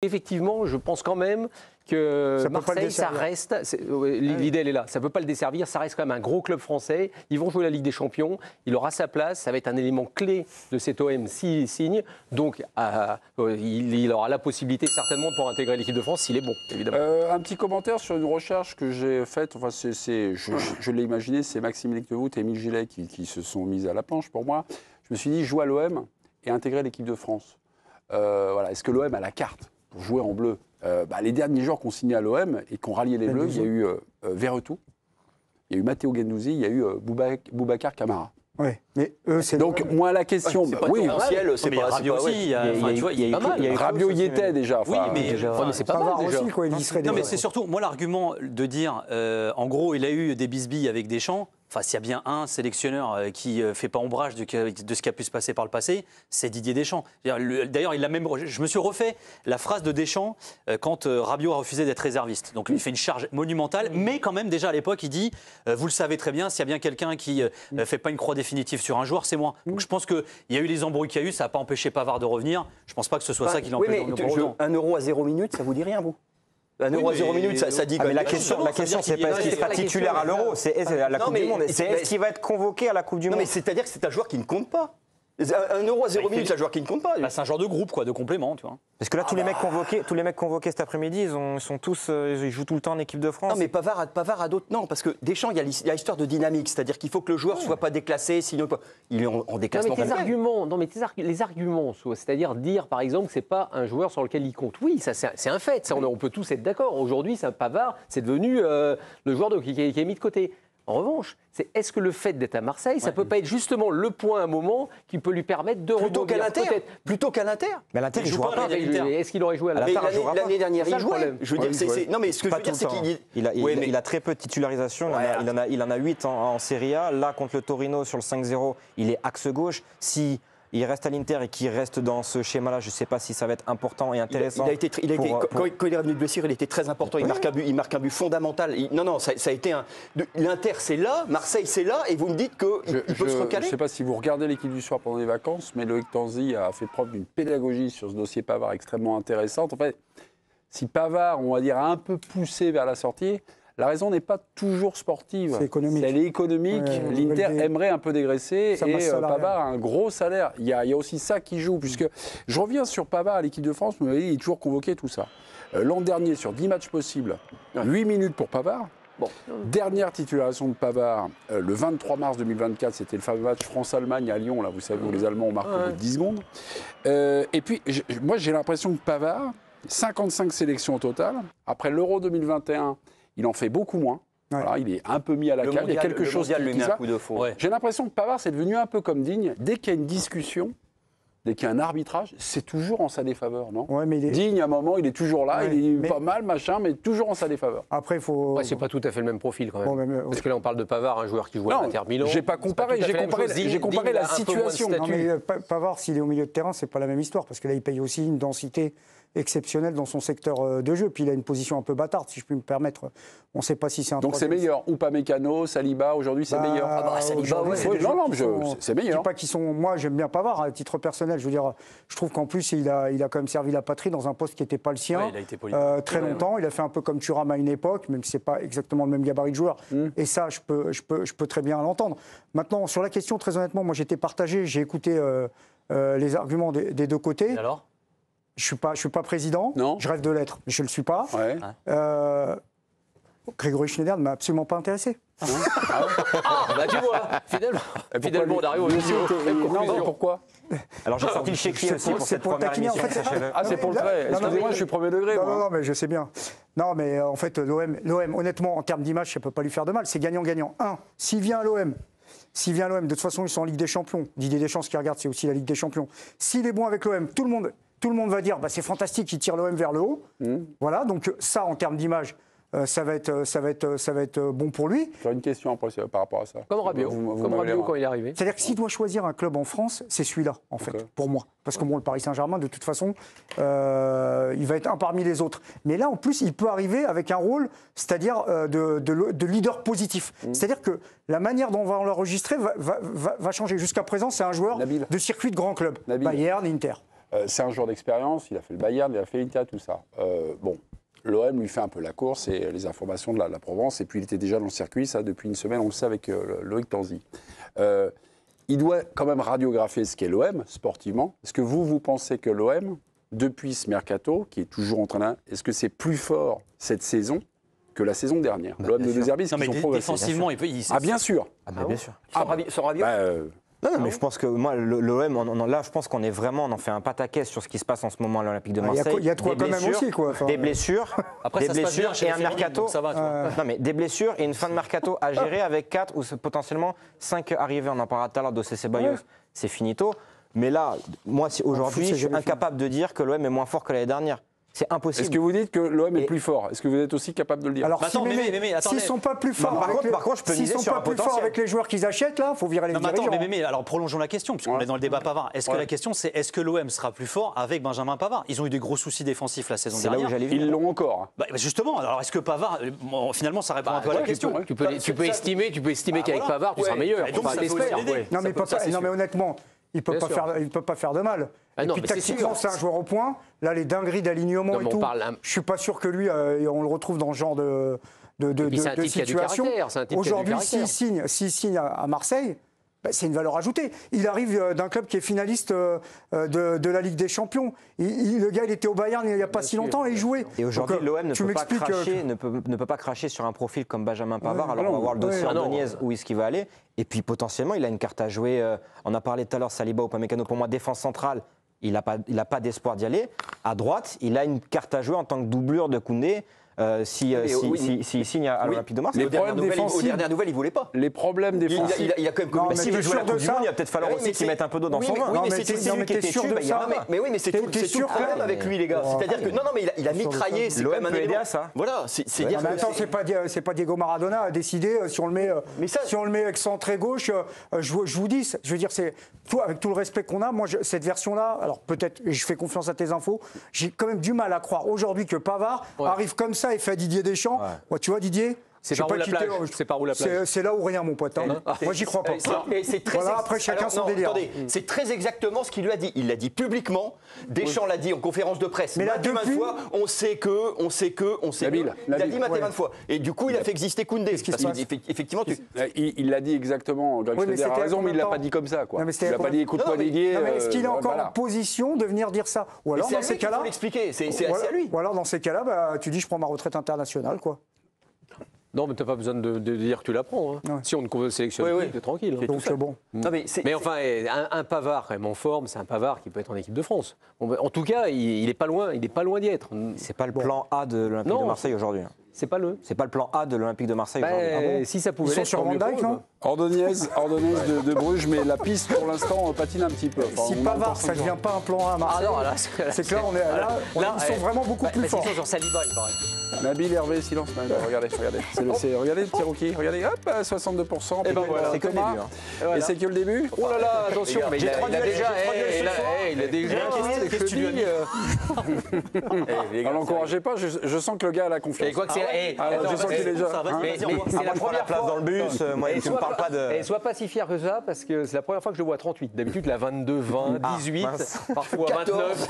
Effectivement, je pense quand même que Marseille, ça reste, l'idée elle est là, ça ne peut pas le desservir, ça reste quand même un gros club français, ils vont jouer la Ligue des Champions, il aura sa place, ça va être un élément clé de cet OM s'il signe, donc il aura la possibilité certainement de pouvoir intégrer l'équipe de France s'il est bon, évidemment. Un petit commentaire sur une recherche que j'ai faite, enfin, je l'ai imaginé, c'est Maxime Lectevout et Émile Gillet qui se sont mis à la planche pour moi. Je me suis dit, jouer à l'OM et intégrer l'équipe de France. Voilà. Est-ce que l'OM a la carte pour jouer en bleu? Les derniers joueurs qui ont signé à l'OM et qui ont rallié les Bleus, il y a eu Verretou, il y a eu Matteo Guendouzi, il y a eu Boubacar Kamara. Oui, mais eux, c'est donc moi la question, c'est pas potentiel, c'est pas Rabiot aussi, Rabiot y était déjà. Oui, mais c'est pas mal déjà. Aussi, quoi, il y serait non, mais c'est surtout moi l'argument de dire, en gros, il a eu des bisbilles avec Deschamps. Enfin, s'il y a bien un sélectionneur qui ne fait pas ombrage de ce qui a pu se passer par le passé, c'est Didier Deschamps. D'ailleurs, je me suis refait la phrase de Deschamps quand Rabiot a refusé d'être réserviste. Donc, il fait une charge monumentale, mais quand même, déjà à l'époque, il dit vous le savez très bien, s'il y a bien quelqu'un qui ne fait pas une croix définitive sur un joueur, c'est moi. Donc, je pense qu'il y a eu les embrouilles qu'il y a eu, ça n'a pas empêché Pavard de revenir. Je ne pense pas que ce soit ça qui l'empêche de revenir. 1 euro à 0 minutes, ça vous dit rien, vous? 1 euro à 0 minutes, ça dit mais la question, c'est pas est-ce qu'il sera titulaire à l'Euro, c'est à la Coupe du Monde. C'est est-ce qu'il va être convoqué à la Coupe du Monde. Non, mais c'est-à-dire que c'est un joueur qui ne compte pas. 1 euro à 0 minutes, c'est un joueur qui ne compte pas. C'est un genre de groupe, quoi, de complément, tu vois. Parce que là, tous les mecs convoqués cet après-midi, ils jouent tout le temps en équipe de France. Non, mais Pavard a d'autres. Non, parce que Deschamps, il y a l'histoire de dynamique, c'est-à-dire qu'il faut que le joueur ne soit pas déclassé, sinon il est en déclassement. Les arguments, c'est-à-dire dire par exemple que c'est pas un joueur sur lequel il compte. Oui, ça c'est un fait. Ça, on peut tous être d'accord. Aujourd'hui, Pavard, c'est devenu le joueur qui est mis de côté. En revanche, est-ce que le fait d'être à Marseille, ça ne peut pas être justement le point à un moment qui qui peut lui permettre de rebondir plutôt qu'à l'Inter. Mais à l'Inter, il ne jouera pas. Est-ce qu'il aurait joué à l'Inter? L'année dernière, il jouait. Je veux dire, non, mais ce que je veux dire, c'est qu'il a très peu de titularisation. Il en a 8 en Serie A. Là, contre le Torino, sur le 5-0, il est axe gauche. Si il reste à l'Inter et qu'il reste dans ce schéma-là, je ne sais pas si ça va être important et intéressant. Quand il est revenu de blessure, il était très important. Il marque un but fondamental. Ça a été l'Inter, c'est là, Marseille, c'est là, et vous me dites qu'il peut se recaler. Je ne sais pas si vous regardez l'équipe du soir pendant les vacances, mais Loïc Tanzi a fait preuve d'une pédagogie sur ce dossier Pavard extrêmement intéressante. En fait, si Pavard, on va dire, a un peu poussé vers la sortie, la raison n'est pas toujours sportive. C'est économique. Elle est économique. L'Inter aimerait un peu dégraisser et Pavard a un gros salaire. Il y a aussi ça qui joue. Puisque je reviens sur Pavard à l'équipe de France, mais il est toujours convoqué, tout ça. L'an dernier, sur 10 matchs possibles, 8 minutes pour Pavard. Bon. Dernière titularisation de Pavard, le 23 mars 2024, c'était le fameux match France-Allemagne à Lyon, là, vous savez, où les Allemands ont marqué au bout de 10 secondes. Et puis, moi, j'ai l'impression que Pavard, 55 sélections au total. Après l'Euro 2021, il en fait beaucoup moins. Voilà, il est un peu mis à la cale. Il y a quelque chose qui met un coup de faux. J'ai l'impression que Pavard, c'est devenu un peu comme Digne. Dès qu'il y a une discussion, dès qu'il y a un arbitrage, c'est toujours en sa défaveur, non? Digne, à un moment, il est toujours là, il est pas mal, machin, mais toujours en sa défaveur. Après, il faut... Ouais, c'est pas tout à fait le même profil, quand même. Parce que là, on parle de Pavard, un joueur qui joue à l'Inter Milan. J'ai pas comparé, j'ai comparé la situation. Non, mais Pavard, s'il est au milieu de terrain, c'est pas la même histoire, parce que là, il paye aussi une densité exceptionnel dans son secteur de jeu. Puis il a une position un peu bâtarde, si je puis me permettre. On ne sait pas si c'est un... Donc c'est meilleur. Upamecano, Saliba, aujourd'hui c'est meilleur. Saliba, c'est meilleur. Je dis pas qu'ils sont... Moi, j'aime bien Pavard, à titre personnel. Je veux dire, je trouve qu'en plus, il a quand même servi la patrie dans un poste qui n'était pas le sien. Il a été très longtemps. Il a fait un peu comme Thuram à une époque, même si ce n'est pas exactement le même gabarit de joueur. Et ça, je peux très bien l'entendre. Maintenant, sur la question, très honnêtement, moi j'étais partagé. J'ai écouté les arguments des deux côtés. Et alors ? Je ne suis pas président, je rêve de l'être, mais je ne le suis pas. Grégory Schneider ne m'a absolument pas intéressé. Tu vois, finalement on arrive au niveau. Pourquoi? Alors j'ai sorti le chéquier aussi pour cette première émission. C'est pour le trait. Excusez-moi, je suis premier degré. Non, mais je sais bien. Non, mais en fait, l'OM, honnêtement, en termes d'image, ça ne peut pas lui faire de mal. C'est gagnant-gagnant. S'il vient à l'OM, de toute façon, ils sont en Ligue des Champions. Didier Deschamps, ce qu'il regarde, c'est aussi la Ligue des Champions. S'il est bon avec l'OM, tout le monde va dire c'est fantastique, il tire l'OM vers le haut. Voilà, donc ça, en termes d'image, ça va être bon pour lui. J'ai une question par rapport à ça. Comme Rabiot, quand il est arrivé. C'est-à-dire que s'il doit choisir un club en France, c'est celui-là, en fait, pour moi. Parce que le Paris Saint-Germain, de toute façon, il va être un parmi les autres. Mais là, en plus, il peut arriver avec un rôle, c'est-à-dire de leader positif. C'est-à-dire que la manière dont on va l'enregistrer va changer. Jusqu'à présent, c'est un joueur de circuit de grands clubs. Bayern, Inter. C'est un joueur d'expérience, il a fait le Bayern, il a fait l'Inter, tout ça. Bon, l'OM lui fait un peu la course et les informations de la Provence, et puis il était déjà dans le circuit, ça, depuis une semaine, on le sait, avec Loïc Tanzi. Il doit quand même radiographier ce qu'est l'OM, sportivement. Est-ce que vous pensez que l'OM, depuis ce mercato, qui est toujours en train est-ce que c'est plus fort cette saison que la saison dernière? L'OM de De Zerbi, est-ce qu'ils ont progressé? Défensivement, Ah, bien sûr. Bien sûr. Sans Rabiot. Non, mais je pense que moi, l'OM, là, je pense qu'on est vraiment, on en fait un pataquès sur ce qui se passe en ce moment à l'Olympique de Marseille. Il y a de quoi quand même aussi, quoi. Des blessures, Après, des ça se passe bien blessures chez et les un féminines, mercato. donc ça va, tu vois. Non, mais des blessures et une fin de mercato à gérer avec 4 ou potentiellement 5 arrivées. On en parlera tout à l'heure de Ceballos. C'est finito. Mais là, moi, aujourd'hui, je suis incapable de dire que l'OM est moins fort que l'année dernière. C'est impossible. Est-ce que vous dites que l'OM est plus fort? Est-ce que vous êtes aussi capable de le dire? Alors, attends, s'ils ne sont pas plus forts, par contre, je peux miser sur un potentiel. avec les joueurs qu'ils achètent, là, il faut virer les dirigeants. Attends, alors prolongeons la question, puisqu'on est dans le débat Pavard. Est-ce que la question, c'est est-ce que l'OM sera plus fort avec Benjamin Pavard? Ils ont eu des gros soucis défensifs la saison dernière. Ils l'ont encore. Justement, alors est-ce que Pavard, finalement, ça répond un peu à la question. Tu peux estimer qu'avec Pavard, tu seras meilleur. Et donc, ça peut aussi l'aider. Non, mais honnêtement, il ne peut pas faire de mal. Ah non, et puis mais c'est tactiquement, c'est un joueur au point. Là, les dingueries d'alignement et tout, je suis pas sûr que lui, on le retrouve dans ce genre de situation. Aujourd'hui, s'il signe à Marseille, c'est une valeur ajoutée. Il arrive d'un club qui est finaliste de la Ligue des Champions. Le gars, il était au Bayern il n'y a pas si longtemps et il jouait. Et aujourd'hui, l'OM ne peut pas cracher sur un profil comme Benjamin Pavard. Alors, on va voir le dossier Andoniez, où est-ce qu'il va aller. Et puis, potentiellement, il a une carte à jouer. On a parlé tout à l'heure, Saliba ou Upamecano, pour moi, défense centrale. Il n'a pas d'espoir d'y aller. À droite, il a une carte à jouer en tant que doublure de Koundé. S'il signe à l'Olympique de Marseille. Aux dernières nouvelles, il ne voulait pas. Les problèmes défensifs. Il a quand même. Mais s'il veut jouer la Coupe du Monde, il va peut-être falloir aussi qu'il mette un peu d'eau dans son vin. Oui, mais c'était celui qui était sûr de ça. Mais oui, mais c'est tout le problème avec lui, les gars. C'est-à-dire que non, mais il a mitraillé. C'est quand même un élément. Voilà, c'est dire. Mais attends, c'est pas Diego Maradona à décider si on le met excentré gauche. Je vous dis, je veux dire, c'est avec tout le respect qu'on a. Moi, cette version-là, alors peut-être, je fais confiance à tes infos. J'ai quand même du mal à croire aujourd'hui que Pavard arrive comme ça et fait à Didier Deschamps. Ouais, tu vois, Didier, c'est par où la plage? C'est là où rien, mon pote. Moi, j'y crois pas. Après, chacun son délire. Attendez, c'est très exactement ce qu'il lui a dit. Il l'a dit publiquement. Deschamps l'a dit en conférence de presse. Mais là, maintes fois, on sait que. Il a dit maintes et maintes fois. Et du coup, il a fait exister Koundé. Effectivement, il l'a dit exactement. Greg Schneider a raison, mais il ne l'a pas dit comme ça. Il n'a pas dit écoute-moi, Didier. Est-ce qu'il est encore en position de venir dire ça? Ou alors, dans ces cas-là. Il faut l'expliquer. C'est à lui. Ou alors, dans ces cas-là, tu dis je prends ma retraite internationale, quoi. Non, mais tu n'as pas besoin de dire que tu la prends. Hein. Si on te sélectionne, tu es tranquille. Hein. Donc c'est bon. Mais enfin, un Pavard quand même en forme, c'est un Pavard qui peut être en équipe de France. En tout cas, il n'est pas loin d'y être. C'est pas le plan A de l'Olympique de Marseille aujourd'hui. C'est pas le plan A de l'Olympique de Marseille aujourd'hui. Si ça pouvait l'être, sur Van Dijk, non? Ordonnaise de Bruges, mais la piste pour l'instant patine un petit peu. Si Pavard, ça ne devient pas un plan A à Marseille, c'est que là, ils sont vraiment beaucoup plus forts. Sur Saliba, il paraît. Nabil, Hervé, silence. Regardez. Regardez le tir regardez, hop, 62%. Et ben voilà, c'est que le début. Et c'est que le début. Oh là là, attention, mais il a déjà. Qu'est-ce que tu lui as dit? Ne l'encouragez pas, je sens que le gars a la confiance. Je sens qu'il est déjà. Mais c'est la première place dans le bus. Moi, tu me parles pas de. Et sois pas si fier que ça, parce que c'est la première fois que je le vois à 38. D'habitude, la 22, 20, 18, parfois 29.